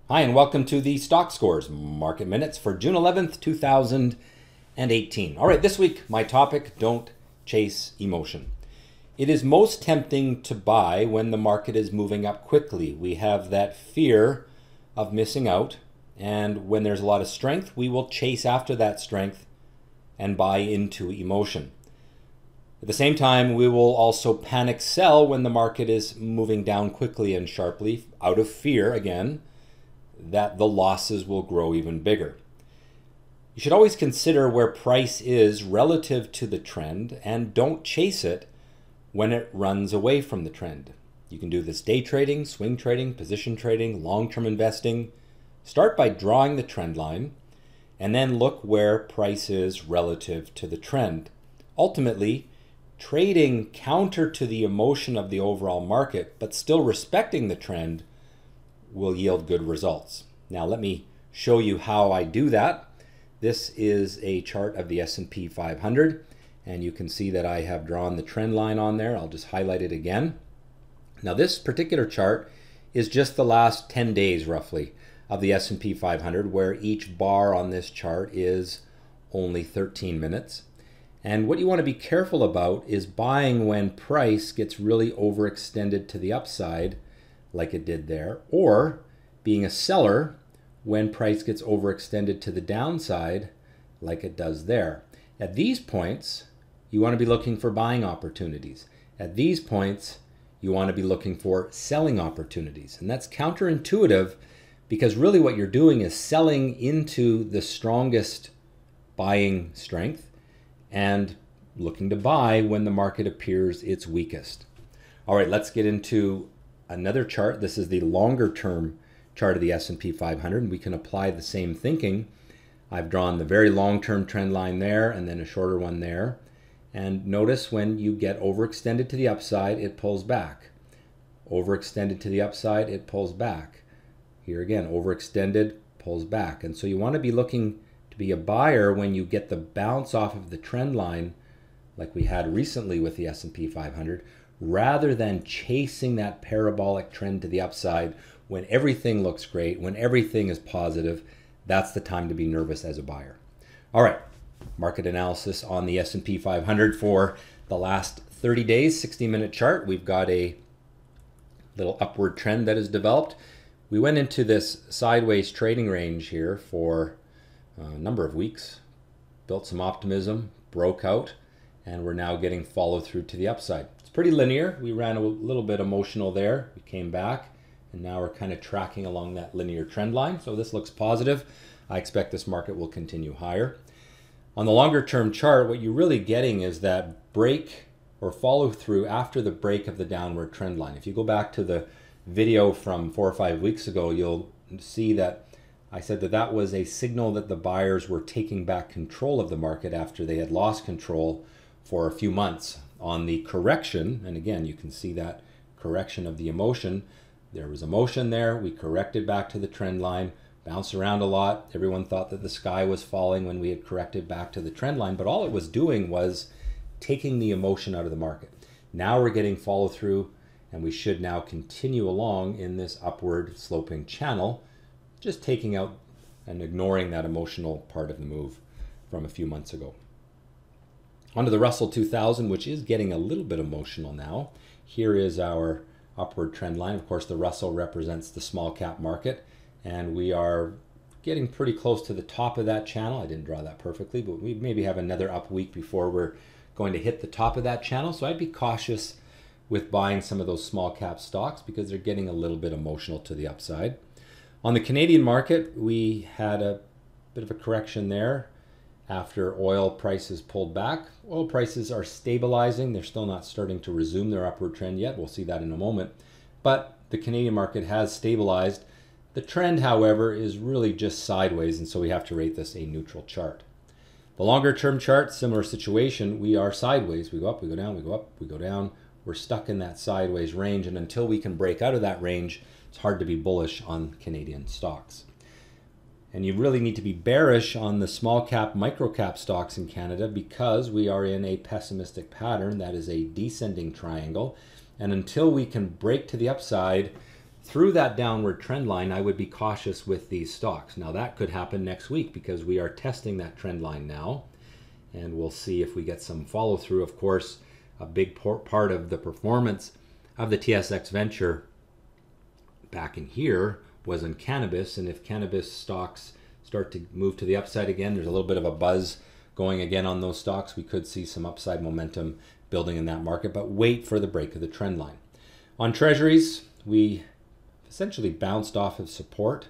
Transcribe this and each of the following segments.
Hi, and welcome to the Stock Scores Market Minutes for June 11th, 2018. All right, this week, my topic, don't chase emotion. It is most tempting to buy when the market is moving up quickly. We have that fear of missing out, and when there's a lot of strength, we will chase after that strength and buy into emotion. At the same time, we will also panic sell when the market is moving down quickly and sharply out of fear, again, that the losses will grow even bigger. You should always consider where price is relative to the trend and don't chase it when it runs away from the trend. You can do this day trading, swing trading, position trading, long-term investing. Start by drawing the trend line and then look where price is relative to the trend. Ultimately, trading counter to the emotion of the overall market but still respecting the trend will yield good results. Now let me show you how I do that. This is a chart of the S&P 500, and you can see that I have drawn the trend line on there. I'll just highlight it again. Now this particular chart is just the last 10 days roughly of the S&P 500, where each bar on this chart is only 13 minutes. And what you want to be careful about is buying when price gets really overextended to the upside like it did there, or being a seller when price gets overextended to the downside like it does there. At these points, you want to be looking for buying opportunities. At these points, you want to be looking for selling opportunities. And that's counterintuitive because really what you're doing is selling into the strongest buying strength and looking to buy when the market appears its weakest. All right, let's get into another chart. This is the longer term chart of the S&P 500, and we can apply the same thinking. I've drawn the very long-term trend line there and then a shorter one there. And notice when you get overextended to the upside, it pulls back. Overextended to the upside, it pulls back. Here again, overextended, pulls back. And so you want to be looking to be a buyer when you get the bounce off of the trend line like we had recently with the S&P 500, rather than chasing that parabolic trend to the upside when everything looks great, when everything is positive. That's the time to be nervous as a buyer. All right, market analysis on the S&P 500 for the last 30 days, 60-minute chart. We've got a little upward trend that has developed. We went into this sideways trading range here for a number of weeks, built some optimism, broke out, and we're now getting follow through to the upside. It's pretty linear. We ran a little bit emotional there. We came back, and now we're kind of tracking along that linear trend line. So this looks positive. I expect this market will continue higher. On the longer term chart, what you're really getting is that break or follow through after the break of the downward trend line. If you go back to the video from 4 or 5 weeks ago, you'll see that I said that that was a signal that the buyers were taking back control of the market after they had lost control for a few months on the correction. And again, you can see that correction of the emotion. There was emotion there. We corrected back to the trend line, bounced around a lot. Everyone thought that the sky was falling when we had corrected back to the trend line, but all it was doing was taking the emotion out of the market. Now we're getting follow through, and we should now continue along in this upward sloping channel, just taking out and ignoring that emotional part of the move from a few months ago. Onto the Russell 2000, which is getting a little bit emotional now. Here is our upward trend line. Of course, the Russell represents the small cap market, and we are getting pretty close to the top of that channel. I didn't draw that perfectly, but we maybe have another up week before we're going to hit the top of that channel. So I'd be cautious with buying some of those small cap stocks because they're getting a little bit emotional to the upside. On the Canadian market, we had a bit of a correction there after oil prices pulled back. Oil prices are stabilizing. They're still not starting to resume their upward trend yet. We'll see that in a moment. But the Canadian market has stabilized. The trend, however, is really just sideways, and so we have to rate this a neutral chart. The longer term chart, similar situation. We are sideways. We go up, we go down, we go up, we go down. We're stuck in that sideways range, and until we can break out of that range, it's hard to be bullish on Canadian stocks. And you really need to be bearish on the small cap, micro cap stocks in Canada because we are in a pessimistic pattern that is a descending triangle. And until we can break to the upside through that downward trend line, I would be cautious with these stocks. Now that could happen next week because we are testing that trend line now, and we'll see if we get some follow through. Of course, a big part of the performance of the TSX Venture back in here was in cannabis, and if cannabis stocks start to move to the upside again, there's a little bit of a buzz going again on those stocks, we could see some upside momentum building in that market, but wait for the break of the trend line. On Treasuries, we essentially bounced off of support.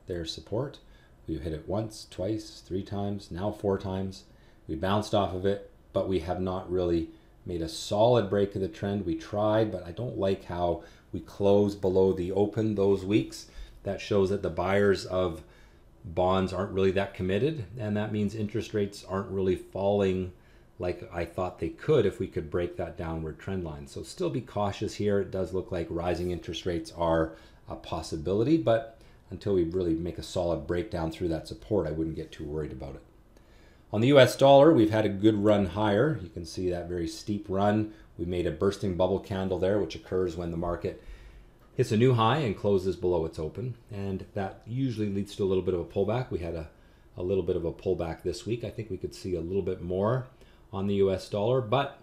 There's support. We've hit it once, twice, 3 times, now 4 times. We bounced off of it, but we have not really made a solid break of the trend. We tried, but I don't like how we close below the open those weeks. That shows that the buyers of bonds aren't really that committed, and that means interest rates aren't really falling like I thought they could if we could break that downward trend line. So still be cautious here. It does look like rising interest rates are a possibility, but until we really make a solid breakdown through that support, I wouldn't get too worried about it. On the US dollar, we've had a good run higher. You can see that very steep run. We made a bursting bubble candle there, which occurs when the market hits a new high and closes below its open, and that usually leads to a little bit of a pullback. We had a little bit of a pullback this week. I think we could see a little bit more on the US dollar, but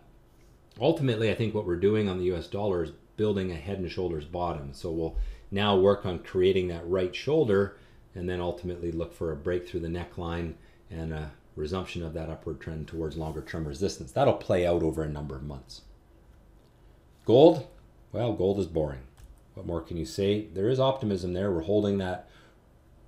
ultimately I think what we're doing on the US dollar is building a head and shoulders bottom. So we'll now work on creating that right shoulder and then ultimately look for a break through the neckline and a resumption of that upward trend towards longer term resistance. That'll play out over a number of months. Gold, well, gold is boring. What more can you say? There is optimism there. We're holding that,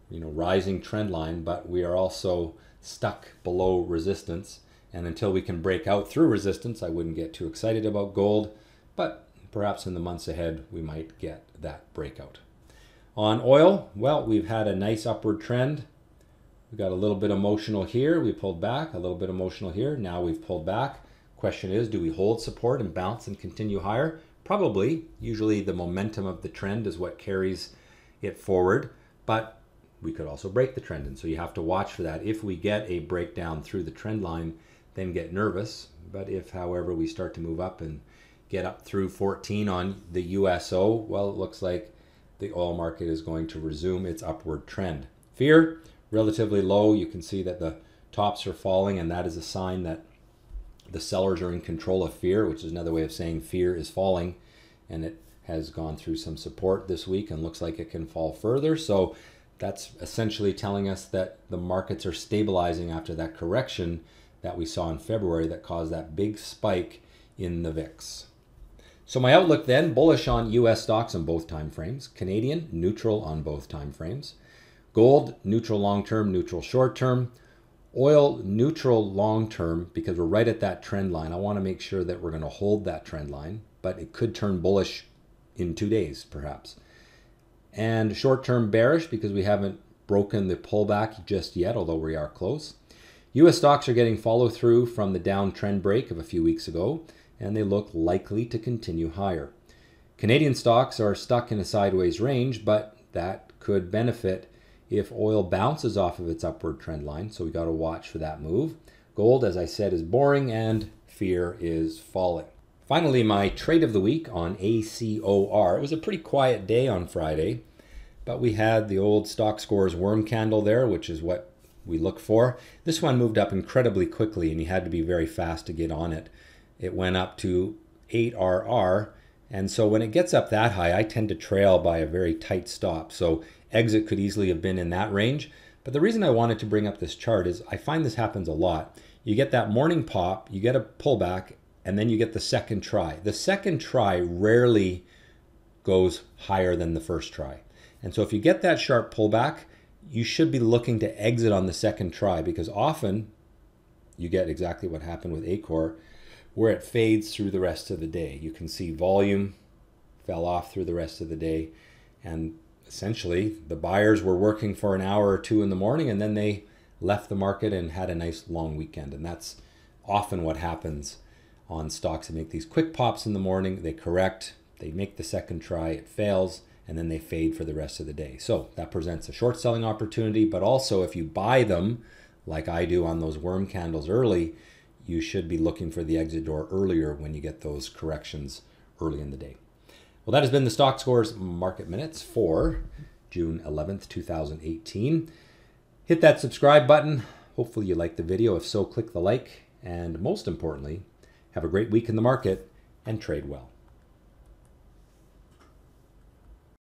rising trend line, but we are also stuck below resistance. And until we can break out through resistance, I wouldn't get too excited about gold, but perhaps in the months ahead, we might get that breakout. On oil, well, we've had a nice upward trend. We got a little bit emotional here. We pulled back, a little bit emotional here. Now we've pulled back. Question is, do we hold support and bounce and continue higher? Probably. Usually the momentum of the trend is what carries it forward, but we could also break the trend, and so you have to watch for that. If we get a breakdown through the trend line, then get nervous. But if, however, we start to move up and get up through 14 on the USO, well, it looks like the oil market is going to resume its upward trend. Fear, relatively low. You can see that the tops are falling, and that is a sign that the sellers are in control of fear, which is another way of saying fear is falling, and it has gone through some support this week and looks like it can fall further. So that's essentially telling us that the markets are stabilizing after that correction that we saw in February that caused that big spike in the VIX. So my outlook then, bullish on US stocks on both time frames, Canadian neutral on both time frames, gold neutral long term, neutral short term, oil neutral long term because we're right at that trend line. I want to make sure that we're going to hold that trend line, but it could turn bullish in 2 days perhaps. And short term bearish because we haven't broken the pullback just yet, although we are close. US stocks are getting follow through from the downtrend break of a few weeks ago, and they look likely to continue higher. Canadian stocks are stuck in a sideways range, but that could benefit if oil bounces off of its upward trend line, so we got to watch for that move. Gold, as I said, is boring, and fear is falling. Finally, my trade of the week on ACOR. It was a pretty quiet day on Friday, but we had the old stock scores worm candle there, which is what we look for. This one moved up incredibly quickly, and you had to be very fast to get on it. It went up to 8RR, and so when it gets up that high, I tend to trail by a very tight stop. So exit could easily have been in that range. But the reason I wanted to bring up this chart is I find this happens a lot. You get that morning pop, you get a pullback, and then you get the second try. The second try rarely goes higher than the first try. And so if you get that sharp pullback, you should be looking to exit on the second try because often you get exactly what happened with ACOR where it fades through the rest of the day. You can see volume fell off through the rest of the day, and essentially the buyers were working for an hour or two in the morning and then they left the market and had a nice long weekend. And that's often what happens on stocks that make these quick pops in the morning. They correct, they make the second try, it fails, and then they fade for the rest of the day. So that presents a short selling opportunity, but also if you buy them like I do on those worm candles early, you should be looking for the exit door earlier when you get those corrections early in the day. Well, that has been the Stock Scores Market Minutes for June 11th, 2018. Hit that subscribe button. Hopefully you liked the video. If so, click the like. And most importantly, have a great week in the market and trade well.